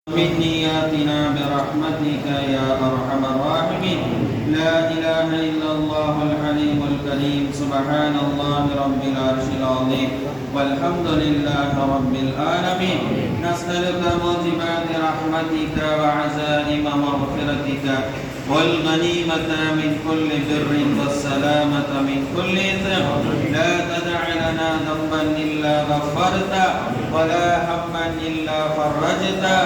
من نياتنا برحمتك يا أرحم الراحمين. لا إله إلا الله الحليم الكريم. سبحان الله رب العرش العظيم والحمد لله رب العالمين. نسألك موجبات رحمتك وعزائم مغفرتك والغنيمة من كل بر والسلامة من كل إثم. لا تدع لنا ذنبا إلا غفرته ولا هما إلا فرجته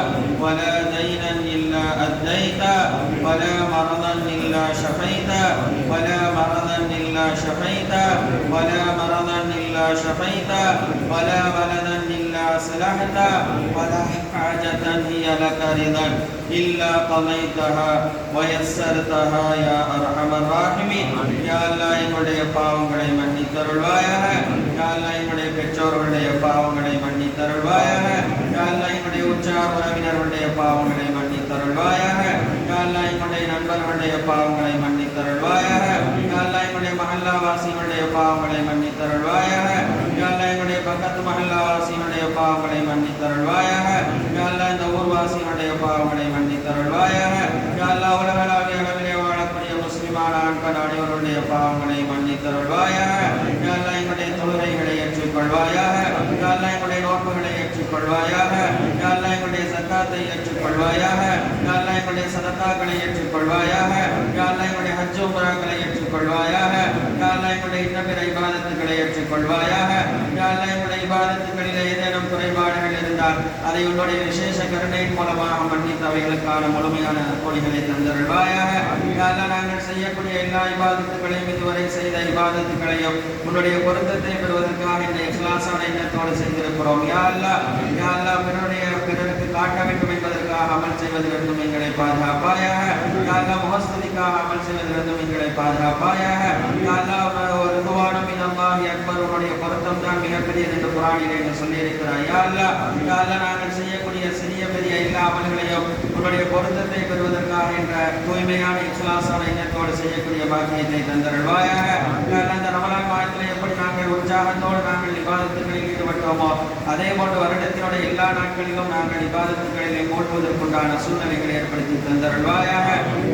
ولا دينا إلا أديته ولا مرضا إلا شفيته ولا مرضا إلا شفيته ولا مرضا إلا شفيته ولا ولدا إلا أصلحته ولا حاجة هي لك رضا إلا قضيتها ويسرتها يا أرحم الراحمين. يا الله என்னுடைய பாவங்களை மன்னித்தருள்வாயாக. யா அல்லாஹ் என்னுடைய பெற்றோர்களுடைய பாவங்களை மன்னித்தருள்வாயாக. யா அல்லாஹ் என்னுடைய உற்றார் உறவினர்களுடைய பாவங்களை மன்னித்தருள்வாயாக. யா அல்லாஹ் என்னுடைய நண்பர்களுடைய பாவங்களை மன்னித்தருள்வாயாக. யா அல்லாஹ் என்னுடைய மஹல்லா வாசிகளுடைய பாவங்களை மன்னித்தருள்வாயாக. யா அல்லாஹ் என்னுடைய பக்கத்து மஹல்லா வாசிகளுடைய பாவங்களை மன்னித்தருள்வாயாக. யா அல்லாஹ் இந்த ஊர்வாசிகளுடைய பாவங்களை மன்னித்தருள்வாயாக. யா அல்லாஹ் உலகளாவிய அளவிலே வாழக்கூடிய முஸ்லிமான ஆண்கள் அனைவருடைய பாவங்களை மன்னித்தருள்வாயாக. யா அல்லாஹ் எங்களுடைய தொழுகைகளை ஏற்றுக்கொள்வாயாக. யா அல்லாஹ் எங்களுடைய நோன்புகளை ஏற்றுக்கொள்வாயாக. யா அல்லாஹ் எங்களுடைய ஸகாத்தை ஏற்றுக்கொள்வாயாக. யா அல்லாஹ் எங்களுடைய சதகாக்களை ஏற்றுக்கொள்வாயாக. யா அல்லாஹ் எங்களுடைய ஹஜ் உம்ராக்களை ஏற்றுக்கொள்வாயாக. யா அல்லாஹ் எங்களுடைய இன்னபிற இபாதத்துகளை ஏற்றுக்கொள்வாயாக. யா அல்லாஹ் எங்களுடைய இபாதத்துகளிலே ஏதேனும் குறைபாடுகள் இருந்தால் அதை உன்னுடைய விசேஷ கருணையின் மூலமாக மன்னித்து அவைகளுக்கான முழுமையான நற்கூலிகளை தந்தருள்வாயாக. யா அல்லாஹ் நாங்கள் செய்யக்கூடிய எல்லா இபாதத்துகளையும் இதுவரை செய்த இபாதத்துகளையும் உன்னுடைய பொருத்தத்தை பெறுவதற்காக இந்த இக்லாஸான எண்ணத்தோடு செய்திருக்கிறோம். யா அல்லாஹ் பிறருக்கு காட்ட வேண்டும் என்பதற்காக அமல் செய்வதிலிருந்தும் எங்களை பாதுகாப்பாயாக. யா அல்லாஹ் முஹஸ்ஸதிக்காக அமல் செய்வதிலிருந்தும் எங்களை பாதுகாப்பாயாக. யா அல்லாஹ் ஒரு ரிதுவானும் மினல்லாஹி அக்பர், உன்னுடைய பொருத்தம் தான் மிகப்பெரியது என்று குர்ஆனிலே நீ சொல்லியிருக்கிறாய். யா அல்லாஹ் நாங்கள் செய்யக்கூடிய சிறிய பெரிய எல்லா அமல்களையும் உன்னுடைய பொருத்தத்தை பெறுவதற்காக என்ற தூய்மையான இக்லாஸான எண்ணத்தோடு செய்யக்கூடிய பாக்கியத்தை தந்தருள்வாயாக. அந்த ரமலான் மாதத்திலே எப்படி நாங்கள் உற்சாகத்தோடு நாங்கள் இபாதத்துகளில் ஈடுபட்டோமோ அதே போன்று வருடத்தினுடைய எல்லா நாட்களிலும் நாங்கள் இபாதத்துகளிலே மூழ்குவதற்குண்டான சூழ்நிலைகளை ஏற்படுத்தி தந்தருள்வாயாக.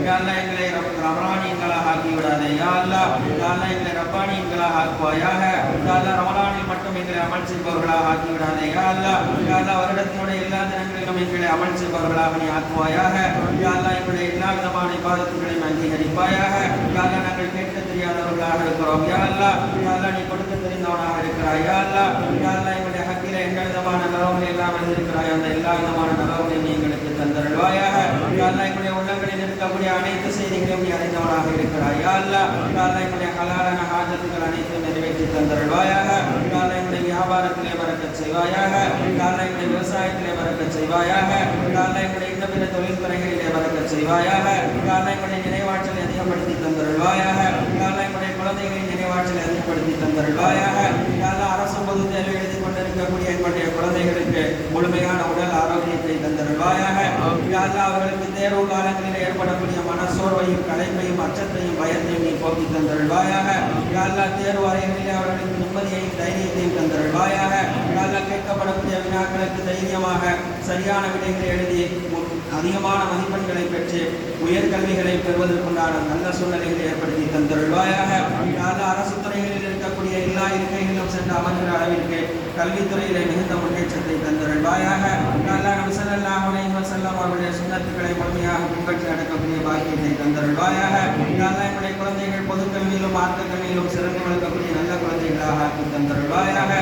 யா அல்லாஹ் எங்களை ரமலானியங்களாக ஆக்கிவிடாதே. யா அல்லாஹ் எங்களை ரப்பானியங்களாக ஆக்குவாயாக. யா அல்லாஹ் ரமலானில் மட்டும் எங்களை அமல் செய்பவர்களாக ஆக்கிவிடாதே. யா அல்லாஹ் வருடத்தினுடைய எல்லா தினங்களிலும் எங்களை அமல் செய்பவர்களாக நீ ஆக்குவாயாக. யா அல்லாஹ் எங்களுடைய எல்லா விதமான இபாதத்துகளையும் அங்கீகரிப்பாயாக. யா அல்லாஹ் நாங்கள் கேட்க தெரியாதவர்களாக இருக்கிறோம். யா அல்லாஹ் நீ கொடுக்க தெரிந்தவனாக இருக்கிறாய். யா அல்லாஹ் எங்களுடைய ஹக்கில எந்த விதமான நலவுகள் எல்லாம் எழுதியிருக்கிறாய் அந்த எல்லா விதமான நலவுகளையும் நீ எங்களுக்கு தந்தருள்வாயாக. யா அல்லாஹ் எங்களுடைய உள்ளங்களில் இருக்கக்கூடிய அனைத்து செய்திகளையும் நீ அறிந்தவனாக இருக்கிறாய். யா அல்லாஹ் எங்களுடைய ஹலாலான ஹாஜத்துகள் அனைத்தும் நிறைவேற்றி தந்தருள்வாயாக. யா அல்லாஹ் எங்களுடைய வியாபாரத்திலே பரக்கத் செய்வாயாக. யா அல்லாஹ் எங்களுடைய விவசாயத்திலே பரக்கத் செய்வாயாக. யா அல்லாஹ் எங்களுடைய இந்த பிற தொழில் துறைகளிலே பரக்கத் செய்வாயாக. யா அல்லாஹ் எங்களுடைய நினைவாற்றலை அதிகப்படுத்தி தந்தருள்வாயாக. யா அல்லாஹ் எங்களுடைய குழந்தைகளின் நினைவாற்றலை அதிகப்படுத்தி தந்தருள்வாயாக. யா அல்லாஹ் அரசு பொது தேர்வு எழுதி கொண்டிருக்கக்கூடிய எங்களுடைய குழந்தைகளுக்கு முழுமையான உடல் ஆரோக்கியத்தை தந்தருள்வாயாக. யா அல்லாஹ் அவர்களுக்கு தேர்வு காலங்களில் ஏற்படக்கூடிய மனசோர்வையும் களைப்பையும் அச்சத்தையும் பயத்தையும் நீ போக்கி தந்தருள்வாயாக. யா அல்லாஹ் தேர்வு அறைகளிலே அவர்களுக்கு நிம்மதியையும் தைரியத்தையும் தந்தருள்வாயாக. யா அல்லாஹ் கேட்கப்படக்கூடிய வினாக்களுக்கு தைரியமாக சரியான விடைகளை எழுதி அதிகமான மதிப்பெண்களை பெற்று உயர்கல்விகளை பெறுவதற்குண்டான நல்ல சூழ்நிலைகளை ஏற்படுத்தி தந்தருள்வாயாக. யா அல்லாஹ் அரசு துறைகளில் இருக்கக்கூடிய எல்லா இருக்கைகளிலும் சென்று அமர்கிற அளவிற்கு கல்வித்துறையிலே மிகுந்த முன்னேற்றத்தை தந்தருள்வாயாக. யா அல்லாஹ் நபி ஸல்லல்லாஹு அலைஹி வஸல்லம் அவருடைய சுன்னத்துக்களை முழுமையாக பின்பற்றி நடக்கக்கூடிய பாக்கியத்தை தந்தருள்வாயாக. யா அல்லாஹ் எங்களுடைய குழந்தைகள் பொதுக்கல்வியிலும் மார்க்க கல்வியிலும் சிறந்து விளக்கக்கூடிய நல்ல குழந்தைகளாக ஆக்கி தந்தருள்வாயாக.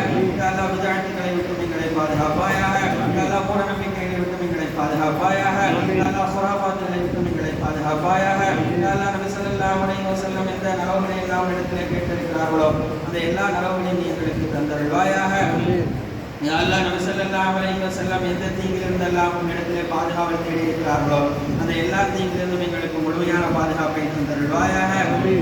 யா அல்லாஹ் விதார்த்திகளை விட்டு எங்களை பாதுகாப்பாயாக. யா அல்லாஹ் மூட நம்பிக்கைகளை விட்டு எங்களை பாதுகாப்பாயாக. யா அல்லாஹ் சுராபாத்துகளை விட்டு எங்களை பாதுகாப்பாயாக. யா அல்லாஹ் நபி ஸல்லல்லாஹு அலைஹி வஸல்லம் எந்த நலவுகளை எல்லாம் இடத்திலே கேட்டிருக்கிறார்களோ அந்த எல்லா நலவுகளையும் நீ எங்களுக்கு தந்தருள்வாயாக. யா அல்லாஹ் நபி ஸல்லல்லாஹு அலைஹி வஸல்லம் எந்த தீங்கிலிருந்தெல்லாம் உன்னிடத்திலே பாதுகாவல் தேடி இருக்கிறார்களோ அந்த எல்லா தீங்கிலிருந்தும் எங்களுக்கு முழுமையான பாதுகாப்பை தந்தருள்வாயாக.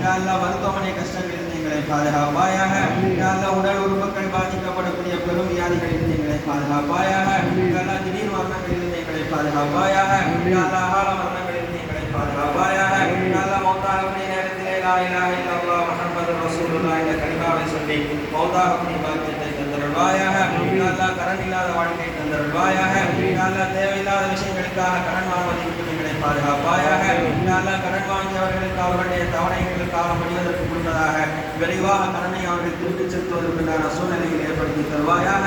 யா அல்லாஹ் மருத்துவமனை கஷ்டங்களிலிருந்து எங்களை பாதுகாப்பாயாக. யா அல்லாஹ் உடல் உறுப்புகள் பாதிக்கப்படக்கூடிய பெரும் வியாதிகளிலிருந்து எங்களை பாதுகாப்பாயாக. யா அல்லாஹ் திடீர் மரணங்களிலிருந்து எங்களை பாதுகாப்பாயாக. யா அல்லாஹ் அகால மரணங்களிலிருந்து எங்களை பாதுகாப்பாயாக. யா அல்லாஹ் மௌத்தாகக்கூடிய நேரத்திலே லா இலாஹ இல்லல்லாஹ் முஹம்மதுர் ரசூலுல்லாஹ் என்ற கலிமாவை சொல்லி மௌத்தாகக்கூடிய பாக்கியத்தை தந்தருள்வாயாக. தந்தருள்வாயாக. யா அல்லாஹ் கடன் இல்லாத வாழ்க்கை தந்தருள்வாயாக. யா அல்லாஹ் தேவையில்லாத விஷயங்களுக்காக கடன் வாங்குவதை விட்டு எங்களை பாதுகாப்பாயாக. யா அல்லாஹ் கடன் வாங்கியவர்களுக்கு அவர்களுடைய தவணைகளுக்காக முடிவதற்கு முன்னதாக விரைவாக கடனை அவர்கள் திருப்பிச் செலுத்துவதற்குண்டான சூழ்நிலைகளை ஏற்படுத்தி தருவாயாக.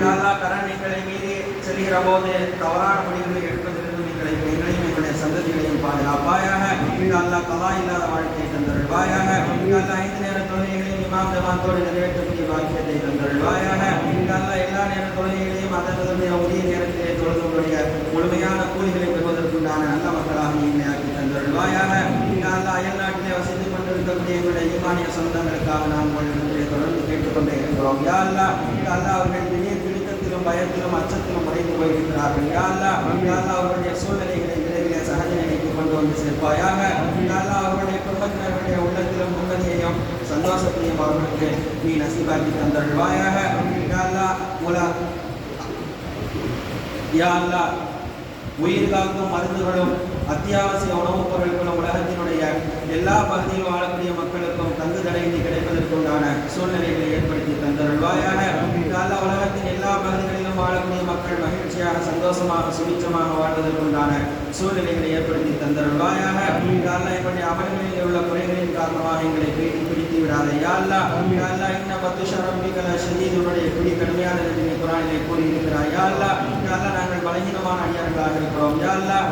யா அல்லாஹ் கடன் எங்களை மீறி செல்கிற போது தவறான முடிவுகளை எடுப்பதிலிருந்து எங்களையும் எங்களுடைய சந்ததிகளையும் பாதுகாப்பாயாக. யா அல்லாஹ் கலா இல்லாத வாழ்க்கையை தந்தருள்வாயாக. யா அல்லாஹ் 5 நேர தொழுகைகளையும் இமாம் ஜமாத்தோடு நிறைவேற்றக்கூடிய பாக்கியத்தை தந்தருள்வாயாக. யா அல்லாஹ் எல்லா நேர தொழுகைகளையும் அதனுடைய உரிய நேரத்திலே தொழுதுடைய முழுமையான கூலிகளை பெறுவதற்குண்டான நல்ல மக்களாக எங்களை ஆக்கி தந்தருள்வாயாக. யா அல்லாஹ் அயல் நாட்டிலே வசித்துக் கொண்டிருக்கக்கூடிய எங்களுடைய ஈமானிய சொந்தங்களுக்காக நாம் தொடர்ந்து கேட்டுக்கொண்டே இருக்கிறோம். யா அல்லாஹ் அவர்கள் திடீர் பிடித்தத்திலும் பயத்திலும் அச்சத்திலும் உடைந்து போயிருக்கிறார்கள். யா அல்லாஹ் அவர்களுடைய சூழ்நிலைகளை விரைவிலே சகஜ நிலைக்கு கொண்டு வந்து சேர்ப்பாயாக. யா அல்லாஹ் அவர்களுடைய குடும்பத்தினருடைய உள்ளத்திலும் நிம்மதியையும் சந்தோஷத்தையும் அவர்களுக்கு நீ நசீபாக்கி தந்தருள்வாயாக. யா அல்லாஹ் உயிர் காக்கும் மருந்துகளும் அத்தியாவசிய உணவுப் பொருட்களும் உலகத்தினுடைய எல்லா பகுதியிலும் வாழக்கூடிய மக்களுக்கும் தங்கு தடையின்றி கிடைப்பதற்குண்டான சூழ்நிலைகளை ஏற்படுத்தி தந்தருள்வாயாக. அல்லாஹ் உலகத்தின் எல்லா பகுதிகளிலும் வாழக்கூடிய மக்கள் மகிழ்ச்சியாக சந்தோஷமாக சுபிச்சமாக வாழ்வதற்குண்டான சூழ்நிலைகளை ஏற்படுத்தி தந்தருள்வாயாக. அல்லாஹ் எங்களுடைய அமல்களில் உள்ள குறைகளின் காரணமாக எங்களை பிடித்து விடாதே. யா அல்லாஹ் இன்ன பத்துஷ ரப்பிக ஷதீதுடைய பிடி கடுமையான குர்ஆனிலே கூறியிருக்கிறாய். யா அல்லாஹ் நாங்கள் பலகீனமான அடியார்களாக இருக்கிறோம். யா அல்லாஹ்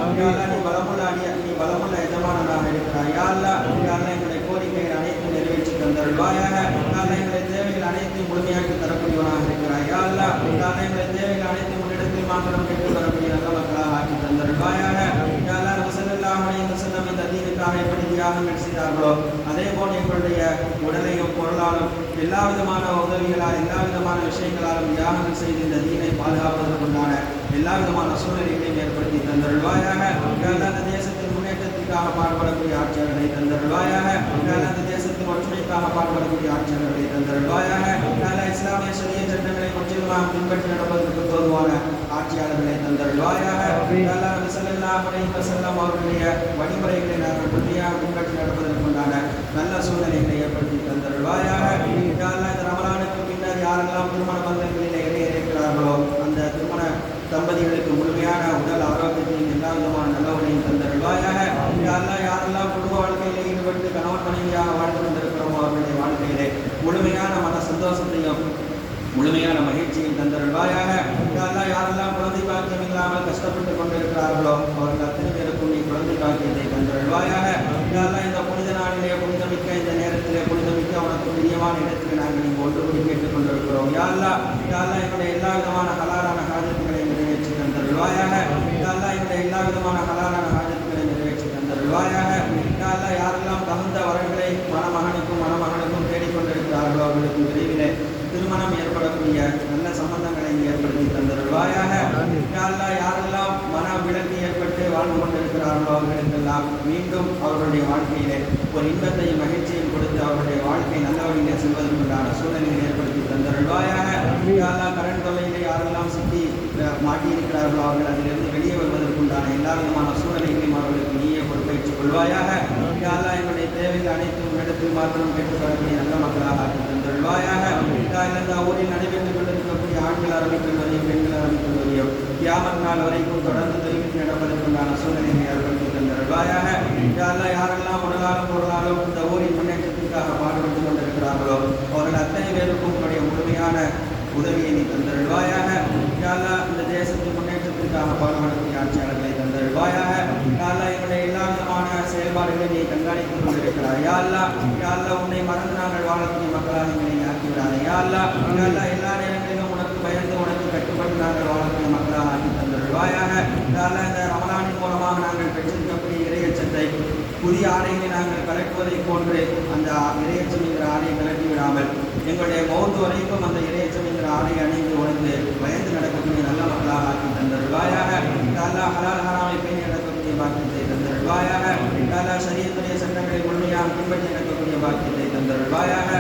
நீ பலமுள்ள எஜமானனாக இருக்கிறாய். யா அல்லாஹ் எங்களுடைய கோரிக்கைகள் அனைத்தும் நிறைவேற்றி தந்தருள்வாயாக. எங்களுடைய தேவைகள் அனைத்தையும் முழுமையாக்கி தரக்கூடியவனாக இருக்கிறாய். யா அல்லாஹ் எங்களுடைய தேவைகள் அனைத்தும் முன்னிடத்தில் மாத்திரம் கேட்டு வரக்கூடிய நல்ல மக்களாக ஆக்கி தந்தருள்வாயாக. யா அல்லாஹ் ஸல்லல்லாஹு அலைஹி வஸல்லம் இந்த தீனுக்காக எப்படி தியாகங்கள் செய்தார்களோ அதே போல் எங்களுடைய உடலையும் பொருளாலும் எல்லா விதமான உதவிகளால் எல்லா விதமான விஷயங்களாலும் தியாகங்கள் செய்து இந்த தீனை பாதுகாப்பதற்குண்டான எல்லா விதமான சூழ்நிலைகளையும் ஏற்படுத்தி தந்தருள்வாயாக. அந்த தேசத்தின் முன்னேற்றத்திற்காக பாடுபடக்கூடிய ஆட்சியாளர்களை தந்தருள்வாயாக. அந்த தேசத்தின் ஒற்றுமைக்காக பாடுபடக்கூடிய ஆட்சியாளர்களை தந்தருள்வாயாக. இஸ்லாமிய சரிய சட்டங்களை முற்றிலுமாக பின்பற்றி நடப்பதற்கு தோதுவான ஆட்சியாளர்களை தந்தருள்வாயாக. ஸல்லல்லாஹு அலைஹி வஸல்லம் அவர்களுடைய வழிமுறைகளை நாங்கள் முழுமையாக பின்பற்றி நடப்பதற்குண்டான நல்ல சூழ்நிலைகளை ஏற்படுத்தி தந்தருள்வாயாக. இந்த ரமலானுக்கு பின்னர் யாரெல்லாம் திருமண பந்தங்களில் இருக்கிறார்களோ அந்த திருமண தம்பதிகளுக்கு முழுமையான உடல் ஆரோக்கியத்தையும் எல்லா விதமான நல்லவனையும் தந்தருள்வாயாக. யாரெல்லாம் குடும்ப வாழ்க்கையிலே ஈடுபட்டு கணவன் மனைவியாக வாழ்ந்து கொண்டிருக்கிறோமோ அவர்களுடைய வாழ்க்கையிலே முழுமையான மன சந்தோஷத்தையும் முழுமையான மகிழ்ச்சியும் தந்தருள்வாயாக. யாரெல்லாம் குழந்தை பாக்கியம் இல்லாமல் கஷ்டப்பட்டு கொண்டிருக்கிறார்களோ அவர்கள் அத்தனை பேருக்கும் நீ குழந்தை பாக்கியத்தை தந்தருள்வாயாக. இந்த புனித நாளிலே புனிதமிக்க இந்த நேரத்திலே புனிதமிக்க உனக்கு பிரியமான இடத்திலே நாங்கள் இங்கு ஒன்று கூடி கேட்டுக் கொண்டிருக்கிறோம். யா அல்லாஹ் எங்களுடைய எல்லா விதமான ஹலாலான ஹாஜத்துகளை நிறைவேற்றி தந்தருள்வாயாக. எங்களுடைய எல்லா விதமான ஹலாலான ஹாஜத்துகளை நிறைவேற்றி தந்தருள்வாயாக. யாரெல்லாம் தகுந்த வரன்களை மணமகனுக்கும் மணமகனுக்கும் தேடிக்கொண்டிருக்கிறார்களோ அவர்களுக்கு விரைவிலே திருமணம் ஏற்படக்கூடிய நல்ல சம்பந்தங்களை ஏற்படுத்தி தந்தருள்வாயாக. யாரெல்லாம் மன விலக்கு ஏற்பட்டு வாழ்ந்து கொண்டிருக்கிறார்களோ அவர்களுக்கெல்லாம் மீண்டும் அவர்களுடைய வாழ்க்கையிலே ஒரு இன்பத்தையும் மகிழ்ச்சியையும் கொடுத்து அவர்களுடைய வாழ்க்கை நல்ல வழியிலே செல்வதற்குண்டான சூழ்நிலையை ஏற்படுத்தி தந்தருள்வாயாக. கடன் தொல்லையிலே யாரெல்லாம் சிக்கி மாட்டியிருக்கிறார்களோ அவர்கள் அதிலிருந்து வெளியே வருவதற்குண்டான எல்லா விதமான சூழ்நிலைகளையும் அவர்களுக்கு நீயே பொறுப்பேற்றுக் கொள்வாயாக. எங்களுடைய தேவைகள் அனைத்தும் இடத்தில் மாத்திரம் கேட்டுக்கொள்ளக்கூடிய நல்ல மக்களாக ஆக்கி தந்தருள்வாயாக. இந்த ஊரில் நடைபெற்றுக் கொண்டிருக்கக்கூடிய ஆண்கள் அரபிக்கல்வதையும் பெண்கள் அரபிக்கல்வதையும் கியாமத் நாள் வரைக்கும் தொடர்ந்து தொழில் நடப்பதற்குண்டான சூழ்நிலையை ஏற்படுத்தி தந்தருள்வாயாக. யாரெல்லாம் உடலாலும் பொருளாலும் இந்த ஊரின் முன்னேற்றத்திற்காக பாடுபட்டுக் கொண்டிருக்கிறார்களோ அவர்கள் அத்தனை பேருக்கும் உடைய முழுமையான உதவியை நீ தந்தருள்வாயாக. இந்த தேசத்தின் முன்னேற்றத்திற்காக பாடுபடக்கூடிய ஆட்சியாளர்களை தந்தருள்வாயாக. என்னுடைய எல்லா விதமான செயல்பாடுகளை நீ கண்காணித்துக் கொண்டிருக்கிறார். யா அல்லாஹ் உன்னை மறந்து நாங்கள் வாழக்கூடிய மக்களாக எங்களை ஆக்கிவிடாதே. யா அல்லாஹ் எல்லா நேரங்களிலும் உனக்கு பயந்து உனக்கு கட்டுப்பட்டு நாங்கள் வாழக்கூடிய மக்களாக ஆக்கி தந்தருள்வாயாக. இந்த ரமலானின் மூலமாக நாங்கள் பெற்றிருக்கக்கூடிய இறையச்சத்தை புதிய ஆடைகளை நாங்கள் கலட்டுவதை போன்று அந்த இறையச்சம் என்கிற ஆடையை கலட்டி விடாமல் எங்களுடைய மௌத்து வரைக்கும் அந்த இறையச்சம் என்கிற ஆடையை அணிந்து உணர்ந்து பயந்து நடக்கக்கூடிய நல்ல மக்களாக ஆக்கி தந்தருள்வாயாக. ஹலால் ஹராமை பேணி நடக்கக்கூடிய பாக்கியத்தை தந்தருள்வாயாக. ஷரியத்துடைய சட்டங்களை முழுமையாக பின்பற்றி நடக்கக்கூடிய பாக்கியத்தை தந்தருள்வாயாக.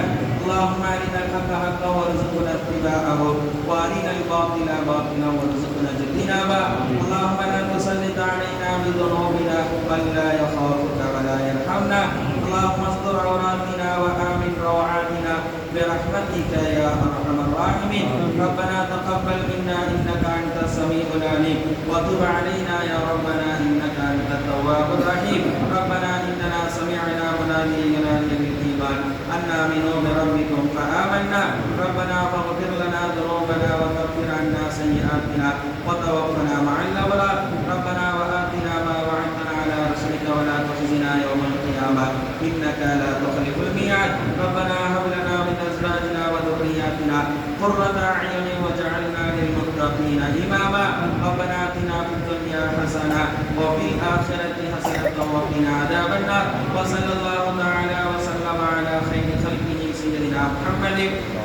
اللهم أرنا الحق حقا وارزقنا اتباعه وأرنا الباطل باطلا وارزقنا اجتنابه. اللهم لا تسلط علينا بذنوبنا من لا يخافك ولا يرحمنا. اللهم استر عوراتنا وآمن روعاتنا برحمتك يا أرحم الراحمين. الراحمين. ربنا تقبل منا إنك أنت السميع العليم وتب علينا يا ربنا إنك أنت التواب الرحيم. ربنا إننا سمعنا مناديا ينادي بالإيمان أن آمنوا بربكم فآمنا. ربنا فاغفر لنا ذنوبنا وكفر عنا سيئاتنا وتوفنا مع الأبرار. ربنا وآتنا ما وعدتنا على رسلك ولا تخزنا يوم القيامة إنك لا تخلف الميعاد. ربنا هب لنا من أزواجنا وذرياتنا قرة أعين واجعلنا للمتقين إماما. ربنا آتنا في الدنيا حسنة وفي الآخرة حسنة وقنا عذاب النار. وصلى الله تعالى وسلم على خير خلقه سيدنا محمد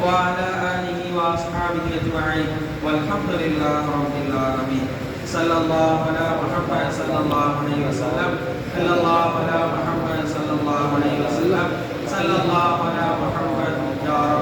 وعلى آله وأصحابه أجمعين والحمد لله رب العالمين. صلى الله على محمد صلى الله عليه وسلم. صلى الله على محمد صلى الله عليه وسلم. صلى الله على محمد يا رب.